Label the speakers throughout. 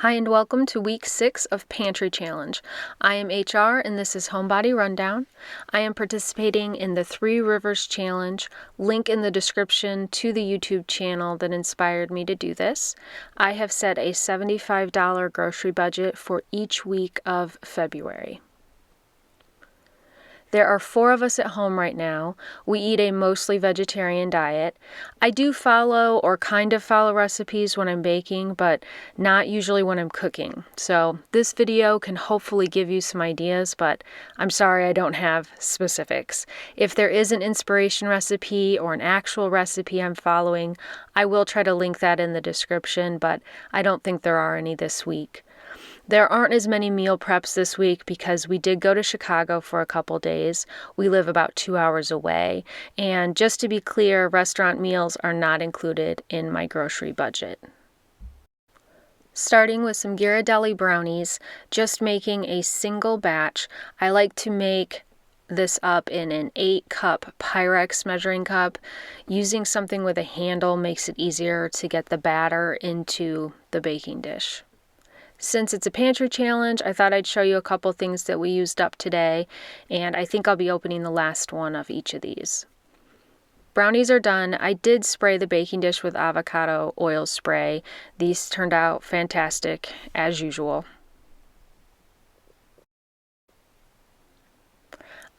Speaker 1: Hi and welcome to week 6 of Pantry Challenge. I am HR and this is Homebody Rundown. I am participating in the 3 Rivers Challenge, link in the description to the YouTube channel that inspired me to do this. I have set a $75 grocery budget for each week of February. There are 4 of us at home right now. We eat a mostly vegetarian diet. I do follow or kind of follow recipes when I'm baking, but not usually when I'm cooking. So this video can hopefully give you some ideas, but I'm sorry I don't have specifics. If there is an inspiration recipe or an actual recipe I'm following, I will try to link that in the description, but I don't think there are any this week. There aren't as many meal preps this week because we did go to Chicago for a couple days. We live about 2 hours away. And just to be clear, restaurant meals are not included in my grocery budget. Starting with some Ghirardelli brownies, just making a single batch. I like to make this up in an 8-cup Pyrex measuring cup. Using something with a handle makes it easier to get the batter into the baking dish. Since it's a pantry challenge, I thought I'd show you a couple things that we used up today, and I think I'll be opening the last one of each of these. Brownies are done. I did spray the baking dish with avocado oil spray. These turned out fantastic, as usual.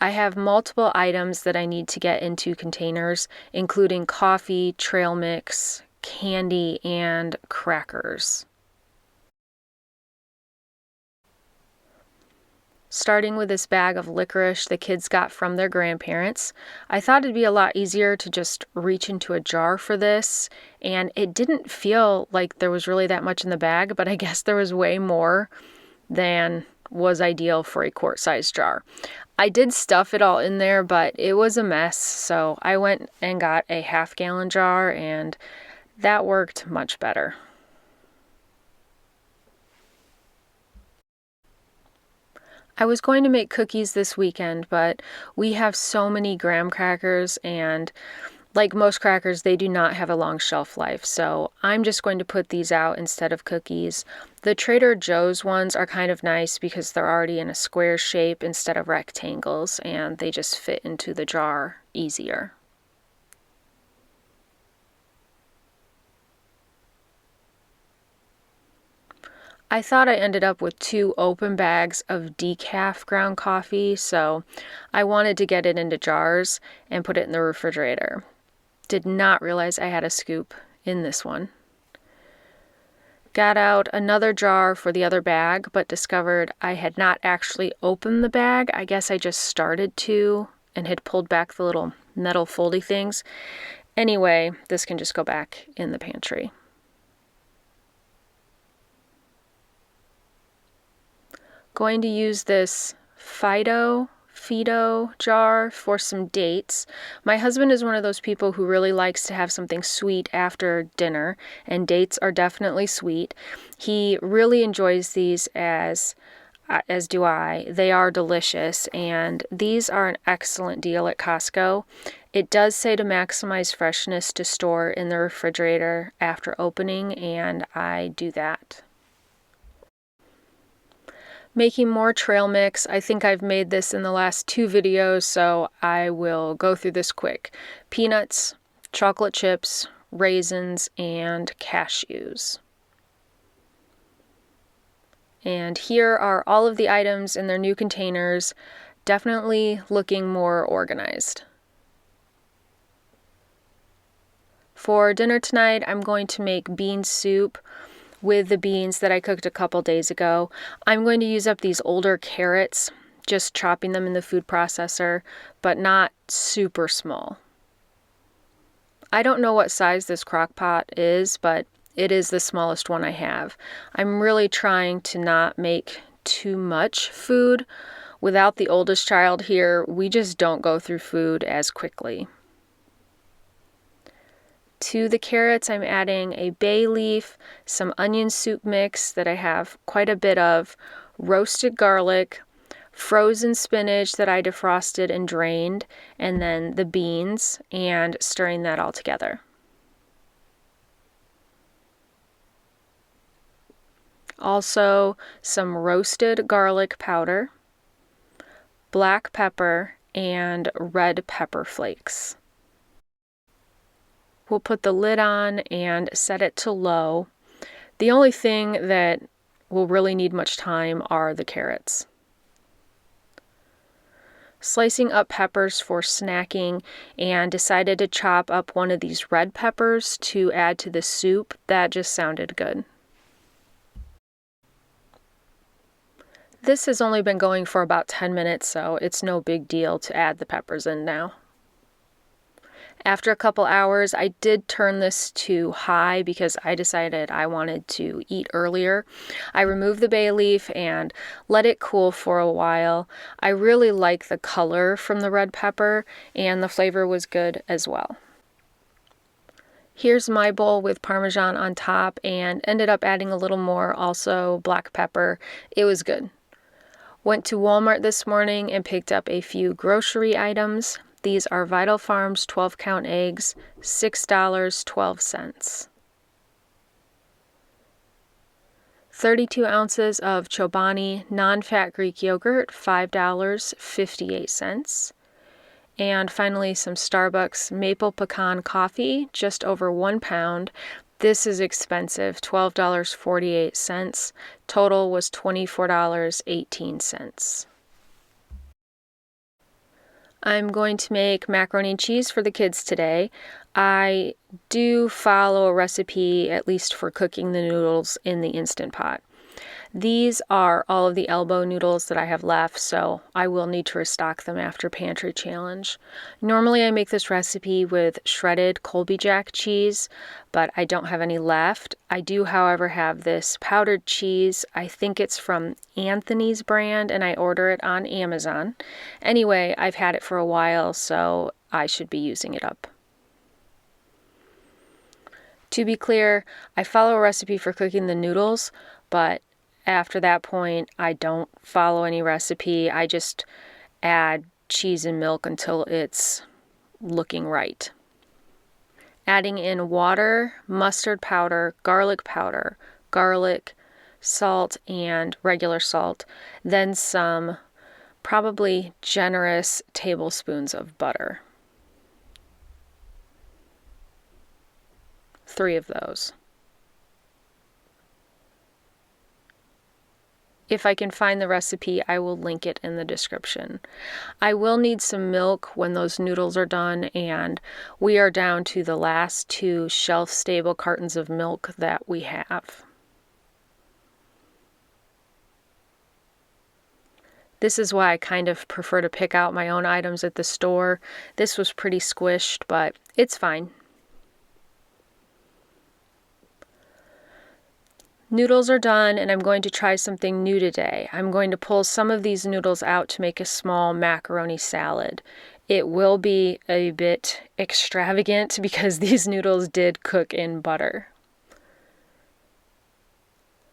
Speaker 1: I have multiple items that I need to get into containers, including coffee, trail mix, candy, and crackers. Starting with this bag of licorice the kids got from their grandparents. I thought it'd be a lot easier to just reach into a jar for this, and it didn't feel like there was really that much in the bag, but I guess there was way more than was ideal for a quart-sized jar. I did stuff it all in there, but it was a mess, so I went and got a half-gallon jar, and that worked much better. I was going to make cookies this weekend, but we have so many graham crackers, and like most crackers, they do not have a long shelf life, so I'm just going to put these out instead of cookies. The Trader Joe's ones are kind of nice because they're already in a square shape instead of rectangles, and they just fit into the jar easier. I thought I ended up with 2 open bags of decaf ground coffee, so I wanted to get it into jars and put it in the refrigerator. Did not realize I had a scoop in this one. Got out another jar for the other bag, but discovered I had not actually opened the bag. I guess I just started to and had pulled back the little metal foldy things. Anyway, this can just go back in the pantry. Going to use this Fido jar for some dates. My husband is one of those people who really likes to have something sweet after dinner, and dates are definitely sweet. He really enjoys these as do I. They are delicious, and these are an excellent deal at Costco. It does say to maximize freshness to store in the refrigerator after opening, and I do that. Making more trail mix. I think I've made this in the last 2 videos, so I will go through this quick. Peanuts, chocolate chips, raisins, and cashews. And here are all of the items in their new containers, definitely looking more organized. For dinner tonight, I'm going to make bean soup with the beans that I cooked a couple days ago. I'm going to use up these older carrots, just chopping them in the food processor, but not super small. I don't know what size this crock pot is, but it is the smallest one I have. I'm really trying to not make too much food. Without the oldest child here, we just don't go through food as quickly. To the carrots, I'm adding a bay leaf, some onion soup mix that I have quite a bit of, roasted garlic, frozen spinach that I defrosted and drained, and then the beans, and stirring that all together. Also some roasted garlic powder, black pepper, and red pepper flakes. We'll put the lid on and set it to low. The only thing that will really need much time are the carrots. Slicing up peppers for snacking, and decided to chop up one of these red peppers to add to the soup. That just sounded good. This has only been going for about 10 minutes, so it's no big deal to add the peppers in now. After a couple hours, I did turn this to high because I decided I wanted to eat earlier. I removed the bay leaf and let it cool for a while. I really like the color from the red pepper, and the flavor was good as well. Here's my bowl with Parmesan on top, and ended up adding a little more, also black pepper. It was good. Went to Walmart this morning and picked up a few grocery items. These are Vital Farms 12-count eggs, $6.12. 32 ounces of Chobani non-fat Greek yogurt, $5.58. And finally, some Starbucks maple pecan coffee, just over 1 pound. This is expensive, $12.48. Total was $24.18. I'm going to make macaroni and cheese for the kids today. I do follow a recipe, at least for cooking the noodles in the Instant Pot. These are all of the elbow noodles that I have left, so I will need to restock them after Pantry Challenge. Normally I make this recipe with shredded Colby Jack cheese, but I don't have any left. I do, however, have this powdered cheese. I think it's from Anthony's brand, and I order it on Amazon. Anyway, I've had it for a while, so I should be using it up. To be clear, I follow a recipe for cooking the noodles, but after that point, I don't follow any recipe. I just add cheese and milk until it's looking right. Adding in water, mustard powder, garlic, salt, and regular salt, then some probably generous tablespoons of butter. 3 of those. If I can find the recipe, I will link it in the description. I will need some milk when those noodles are done, and we are down to the last 2 shelf-stable cartons of milk that we have. This is why I kind of prefer to pick out my own items at the store. This was pretty squished, but it's fine. Noodles are done, and I'm going to try something new today. I'm going to pull some of these noodles out to make a small macaroni salad. It will be a bit extravagant because these noodles did cook in butter.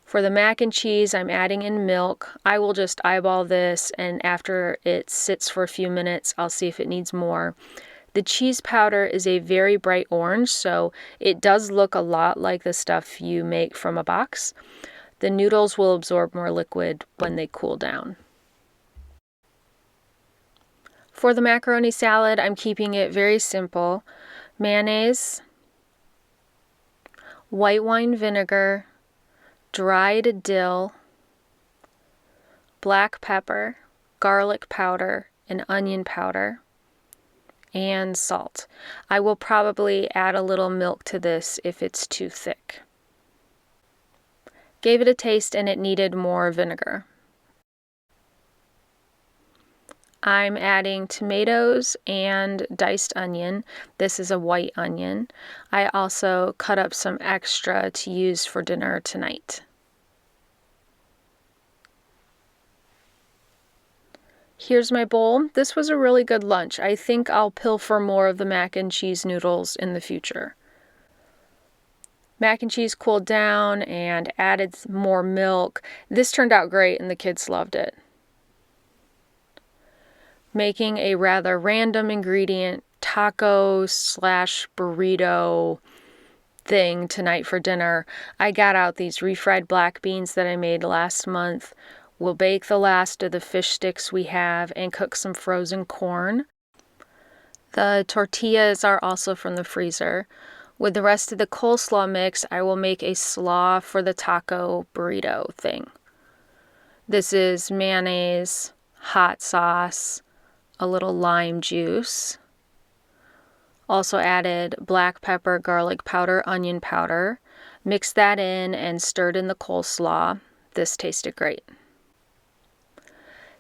Speaker 1: For the mac and cheese, I'm adding in milk. I will just eyeball this, and after it sits for a few minutes, I'll see if it needs more. The cheese powder is a very bright orange, so it does look a lot like the stuff you make from a box. The noodles will absorb more liquid when they cool down. For the macaroni salad, I'm keeping it very simple. Mayonnaise, white wine vinegar, dried dill, black pepper, garlic powder, and onion powder, and salt. I will probably add a little milk to this if it's too thick. Gave it a taste and it needed more vinegar. I'm adding tomatoes and diced onion. This is a white onion. I also cut up some extra to use for dinner tonight. Here's my bowl. This was a really good lunch. I think I'll pilfer more of the mac and cheese noodles in the future. Mac and cheese cooled down and added more milk. This turned out great and the kids loved it. Making a rather random ingredient taco / burrito thing tonight for dinner. I got out these refried black beans that I made last month. We'll bake the last of the fish sticks we have and cook some frozen corn. The tortillas are also from the freezer. With the rest of the coleslaw mix, I will make a slaw for the taco burrito thing. This is mayonnaise, hot sauce, a little lime juice. Also added black pepper, garlic powder, onion powder. Mixed that in and stirred in the coleslaw. This tasted great.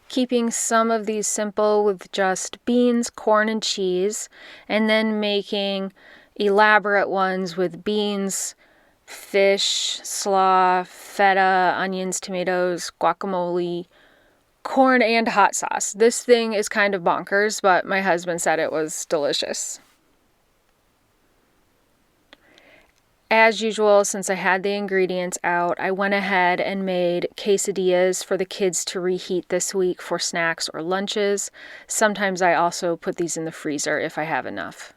Speaker 1: Keeping some of these simple with just beans, corn, and cheese, and then making elaborate ones with beans, fish, slaw, feta, onions, tomatoes, guacamole, corn, and hot sauce. This thing is kind of bonkers, but my husband said it was delicious. As usual, since I had the ingredients out, I went ahead and made quesadillas for the kids to reheat this week for snacks or lunches. Sometimes I also put these in the freezer if I have enough.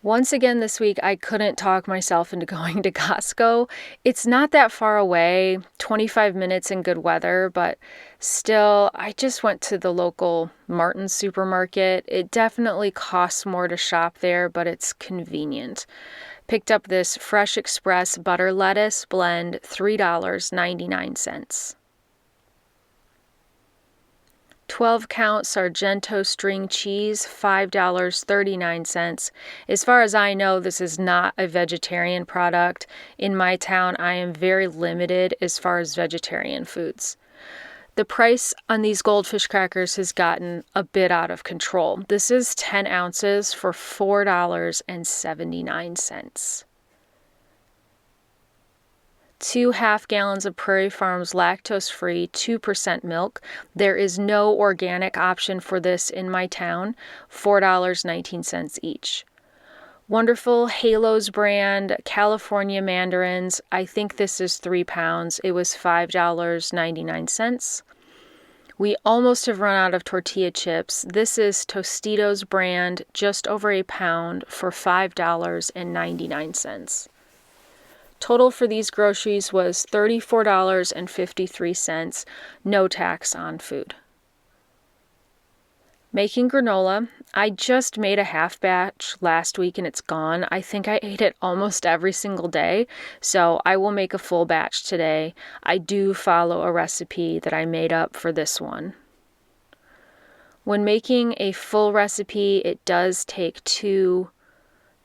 Speaker 1: Once again this week, I couldn't talk myself into going to Costco. It's not that far away, 25 minutes in good weather, but still, I just went to the local Martin's supermarket. It definitely costs more to shop there, but it's convenient. Picked up this Fresh Express butter lettuce blend, $3.99. 12-count Sargento string cheese, $5.39. As far as I know, this is not a vegetarian product. In my town, I am very limited as far as vegetarian foods. The price on these goldfish crackers has gotten a bit out of control. This is 10 ounces for $4.79. 2 half-gallons of Prairie Farms lactose-free 2% milk. There is no organic option for this in my town, $4.19 each. Wonderful Halos brand California mandarins. I think this is 3 pounds. It was $5.99. We almost have run out of tortilla chips. This is Tostitos brand, just over a pound for $5.99. Total for these groceries was $34.53, no tax on food. Making granola. I just made a half batch last week and it's gone. I think I ate it almost every single day, so I will make a full batch today. I do follow a recipe that I made up for this one. When making a full recipe, it does take 2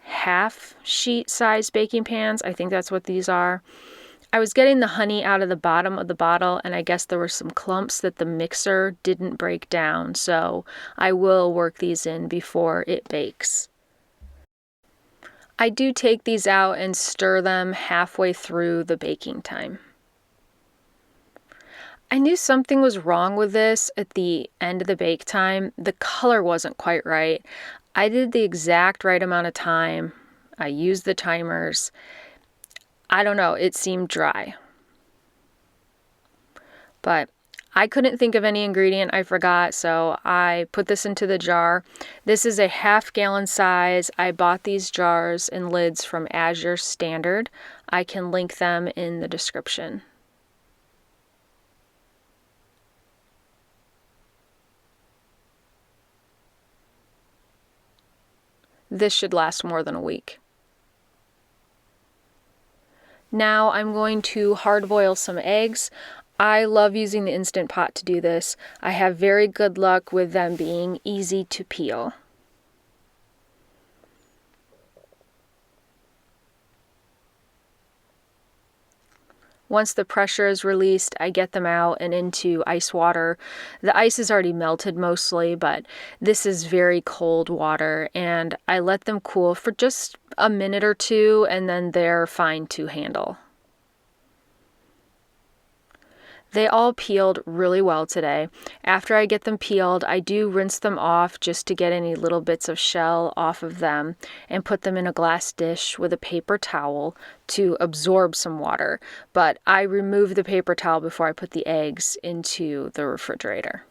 Speaker 1: half sheet size baking pans. I think that's what these are. I was getting the honey out of the bottom of the bottle, and I guess there were some clumps that the mixer didn't break down, so I will work these in before it bakes. I do take these out and stir them halfway through the baking time. I knew something was wrong with this at the end of the bake time. The color wasn't quite right. I did the exact right amount of time. I used the timers. I don't know, it seemed dry. But I couldn't think of any ingredient I forgot, so I put this into the jar. This is a half-gallon size. I bought these jars and lids from Azure Standard. I can link them in the description. This should last more than a week. Now I'm going to hard boil some eggs. I love using the Instant Pot to do this. I have very good luck with them being easy to peel. Once the pressure is released, I get them out and into ice water. The ice is already melted mostly, but this is very cold water, and I let them cool for just a minute or two, and then they're fine to handle. They all peeled really well today. After I get them peeled, I do rinse them off just to get any little bits of shell off of them and put them in a glass dish with a paper towel to absorb some water. But I remove the paper towel before I put the eggs into the refrigerator.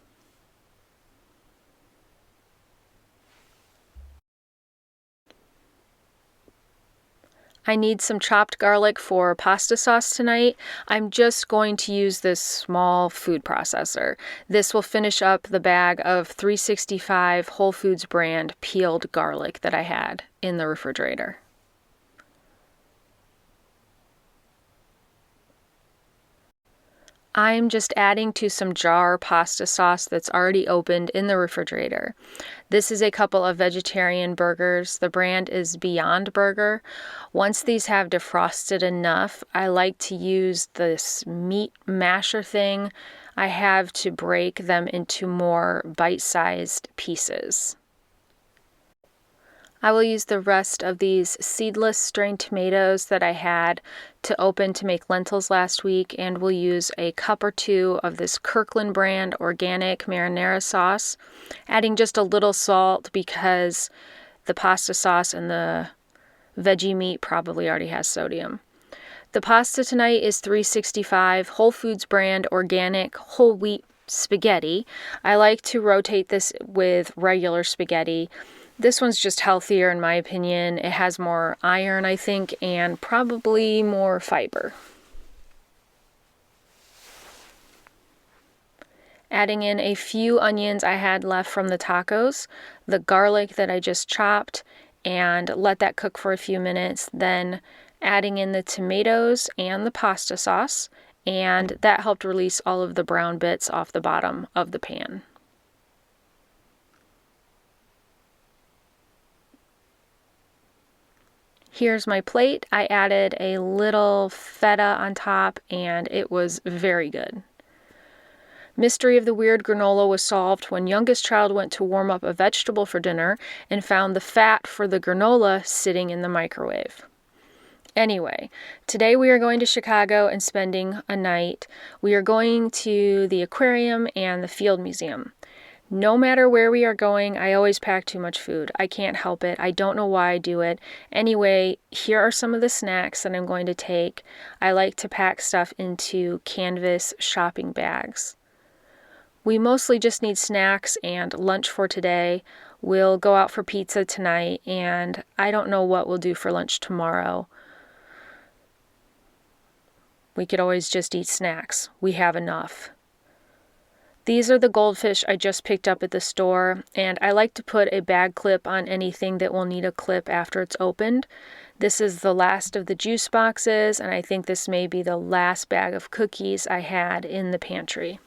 Speaker 1: I need some chopped garlic for pasta sauce tonight. I'm just going to use this small food processor. This will finish up the bag of 365 Whole Foods brand peeled garlic that I had in the refrigerator. I'm just adding to some jar pasta sauce that's already opened in the refrigerator. This is a couple of vegetarian burgers. The brand is Beyond Burger. Once these have defrosted enough, I like to use this meat masher thing I have to break them into more bite-sized pieces. I will use the rest of these seedless strained tomatoes that I had to open to make lentils last week, and we'll use a cup or two of this Kirkland brand organic marinara sauce, adding just a little salt because the pasta sauce and the veggie meat probably already has sodium. The pasta tonight is 365 Whole Foods brand organic whole wheat spaghetti. I like to rotate this with regular spaghetti. This one's just healthier in my opinion. It has more iron, I think, and probably more fiber. Adding in a few onions I had left from the tacos, the garlic that I just chopped, and let that cook for a few minutes. Then adding in the tomatoes and the pasta sauce, and that helped release all of the brown bits off the bottom of the pan. Here's my plate. I added a little feta on top and it was very good. Mystery of the weird granola was solved when youngest child went to warm up a vegetable for dinner and found the fat for the granola sitting in the microwave. Anyway, today we are going to Chicago and spending a night. We are going to the aquarium and the Field Museum. No matter where we are going, I always pack too much food. I can't help it. I don't know why I do it. Anyway, here are some of the snacks that I'm going to take. I like to pack stuff into canvas shopping bags. We mostly just need snacks and lunch for today. We'll go out for pizza tonight, and I don't know what we'll do for lunch tomorrow. We could always just eat snacks. We have enough. These are the goldfish I just picked up at the store, and I like to put a bag clip on anything that will need a clip after it's opened. This is the last of the juice boxes, and I think this may be the last bag of cookies I had in the pantry.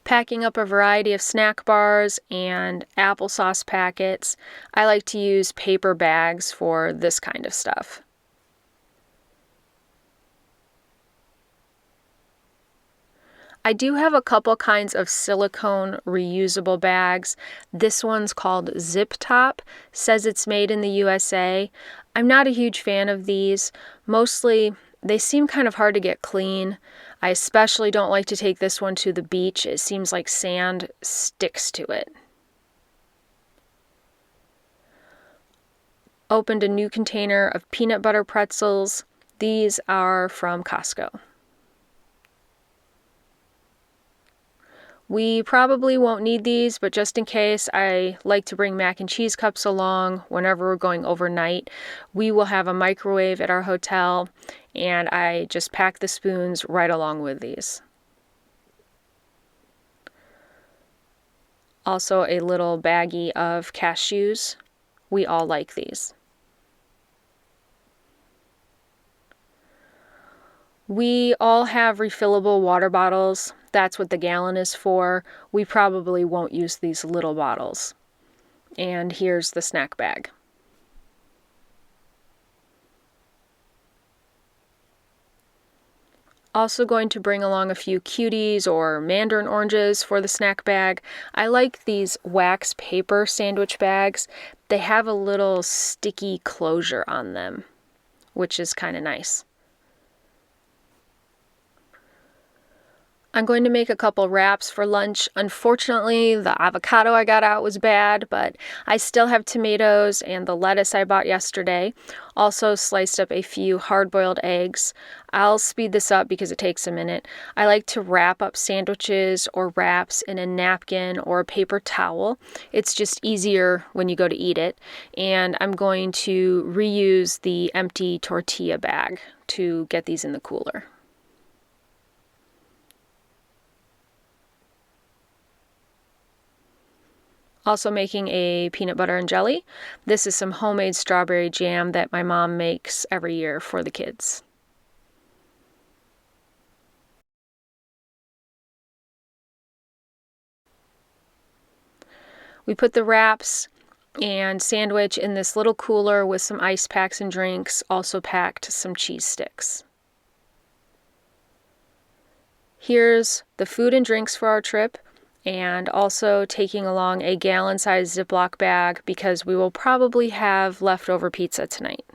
Speaker 1: Packing up a variety of snack bars and applesauce packets. I like to use paper bags for this kind of stuff. I do have a couple kinds of silicone reusable bags. This one's called Zip Top, says it's made in the USA. I'm not a huge fan of these. Mostly, they seem kind of hard to get clean. I especially don't like to take this one to the beach. It seems like sand sticks to it. Opened a new container of peanut butter pretzels. These are from Costco. We probably won't need these, but just in case, I like to bring mac and cheese cups along whenever we're going overnight. We will have a microwave at our hotel, and I just pack the spoons right along with these. Also a little baggie of cashews. We all like these. We all have refillable water bottles. That's what the gallon is for. We probably won't use these little bottles. And here's the snack bag. Also going to bring along a few cuties or mandarin oranges for the snack bag. I like these wax paper sandwich bags. They have a little sticky closure on them, which is kind of nice. I'm going to make a couple wraps for lunch. Unfortunately, the avocado I got out was bad, but I still have tomatoes and the lettuce I bought yesterday. Also sliced up a few hard-boiled eggs. I'll speed this up because it takes a minute. I like to wrap up sandwiches or wraps in a napkin or a paper towel. It's just easier when you go to eat it. And I'm going to reuse the empty tortilla bag to get these in the cooler. Also making a peanut butter and jelly. This is some homemade strawberry jam that my mom makes every year for the kids. We put the wraps and sandwich in this little cooler with some ice packs and drinks, also packed some cheese sticks. Here's the food and drinks for our trip, and also taking along a gallon-sized Ziploc bag because we will probably have leftover pizza tonight.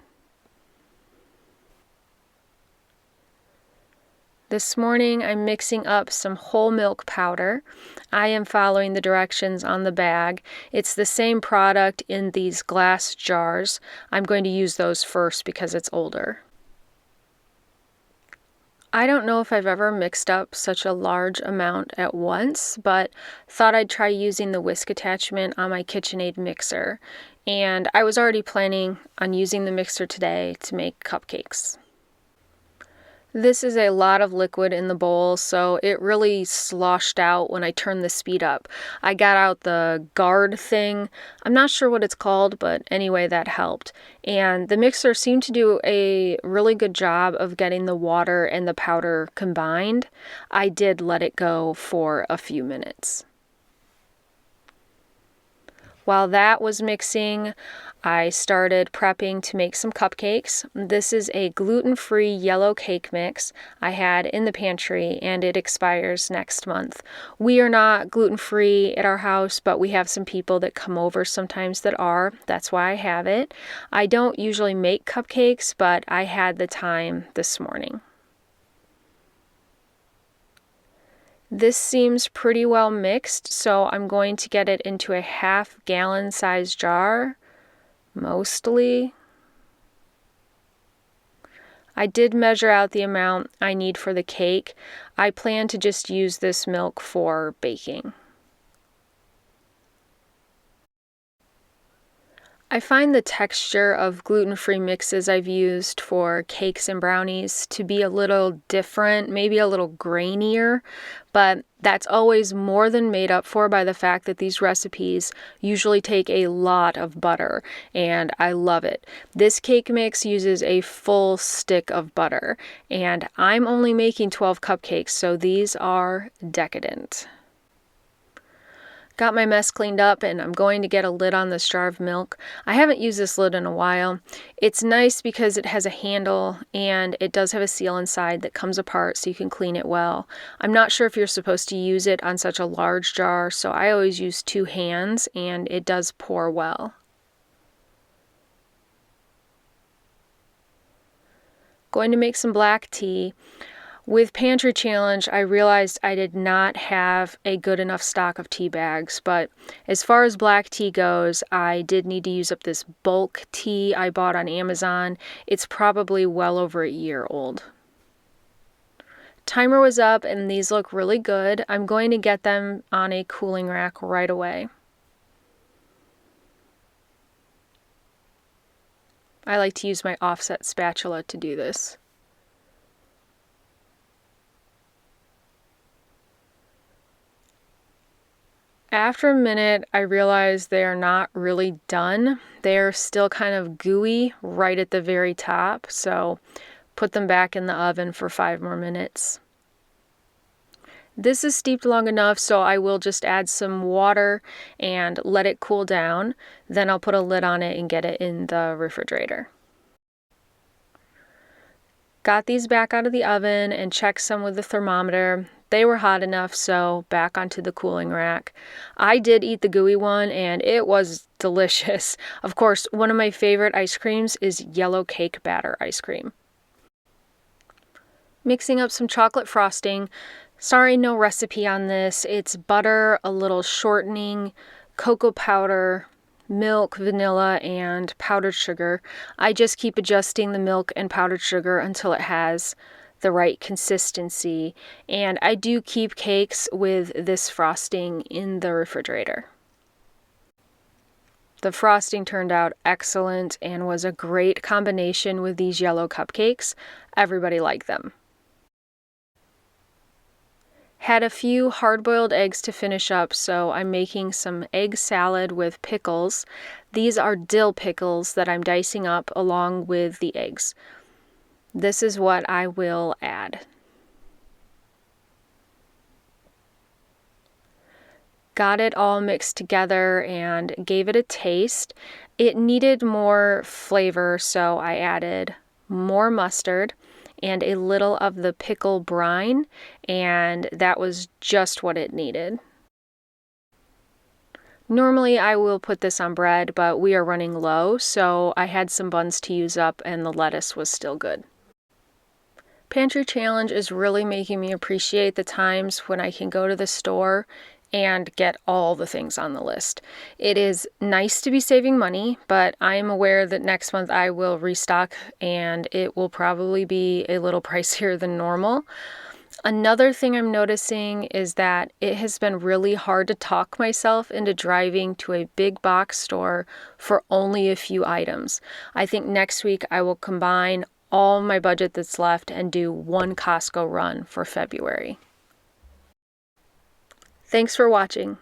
Speaker 1: This morning I'm mixing up some whole milk powder. I am following the directions on the bag. It's the same product in these glass jars. I'm going to use those first because it's older. I don't know if I've ever mixed up such a large amount at once, but thought I'd try using the whisk attachment on my KitchenAid mixer. And I was already planning on using the mixer today to make cupcakes. This is a lot of liquid in the bowl, so it really sloshed out when I turned the speed up. I got out the guard thing. I'm not sure what it's called, but anyway, that helped. And the mixer seemed to do a really good job of getting the water and the powder combined. I did let it go for a few minutes. While that was mixing, I started prepping to make some cupcakes. This is a gluten-free yellow cake mix I had in the pantry, and it expires next month. We are not gluten-free at our house, but we have some people that come over sometimes that are. That's why I have it. I don't usually make cupcakes, but I had the time this morning. This seems pretty well mixed, so I'm going to get it into a half-gallon size jar, mostly. I did measure out the amount I need for the cake. I plan to just use this milk for baking. I find the texture of gluten-free mixes I've used for cakes and brownies to be a little different, maybe a little grainier, but that's always more than made up for by the fact that these recipes usually take a lot of butter, and I love it. This cake mix uses a full stick of butter, and I'm only making 12 cupcakes, so these are decadent. Got my mess cleaned up, and I'm going to get a lid on this jar of milk. I haven't used this lid in a while. It's nice because it has a handle and it does have a seal inside that comes apart so you can clean it well. I'm not sure if you're supposed to use it on such a large jar, so I always use 2 hands and it does pour well. Going to make some black tea. With Pantry Challenge, I realized I did not have a good enough stock of tea bags, but as far as black tea goes, I did need to use up this bulk tea I bought on Amazon. It's probably well over a year old. Timer was up and these look really good. I'm going to get them on a cooling rack right away. I like to use my offset spatula to do this. After a minute, I realized they are not really done. They're still kind of gooey right at the very top, so put them back in the oven for 5 more minutes. This is steeped long enough, so I will just add some water and let it cool down. Then I'll put a lid on it and get it in the refrigerator. Got these back out of the oven and checked some with the thermometer. They were hot enough, so back onto the cooling rack. I did eat the gooey one, and it was delicious. Of course, one of my favorite ice creams is yellow cake batter ice cream. Mixing up some chocolate frosting. Sorry, no recipe on this. It's butter, a little shortening, cocoa powder, milk, vanilla, and powdered sugar. I just keep adjusting the milk and powdered sugar until it has the right consistency. And I do keep cakes with this frosting in the refrigerator. The frosting turned out excellent and was a great combination with these yellow cupcakes. Everybody liked them. Had a few hard-boiled eggs to finish up, so I'm making some egg salad with pickles. These are dill pickles that I'm dicing up along with the eggs. This is what I will add. Got it all mixed together and gave it a taste. It needed more flavor, so I added more mustard and a little of the pickle brine, and that was just what it needed. Normally I will put this on bread, but we are running low, so I had some buns to use up and the lettuce was still good. Pantry Challenge is really making me appreciate the times when I can go to the store and get all the things on the list. It is nice to be saving money, but I am aware that next month I will restock and it will probably be a little pricier than normal. Another thing I'm noticing is that it has been really hard to talk myself into driving to a big box store for only a few items. I think next week I will combine all my budget that's left and do one Costco run for February. Thanks for watching.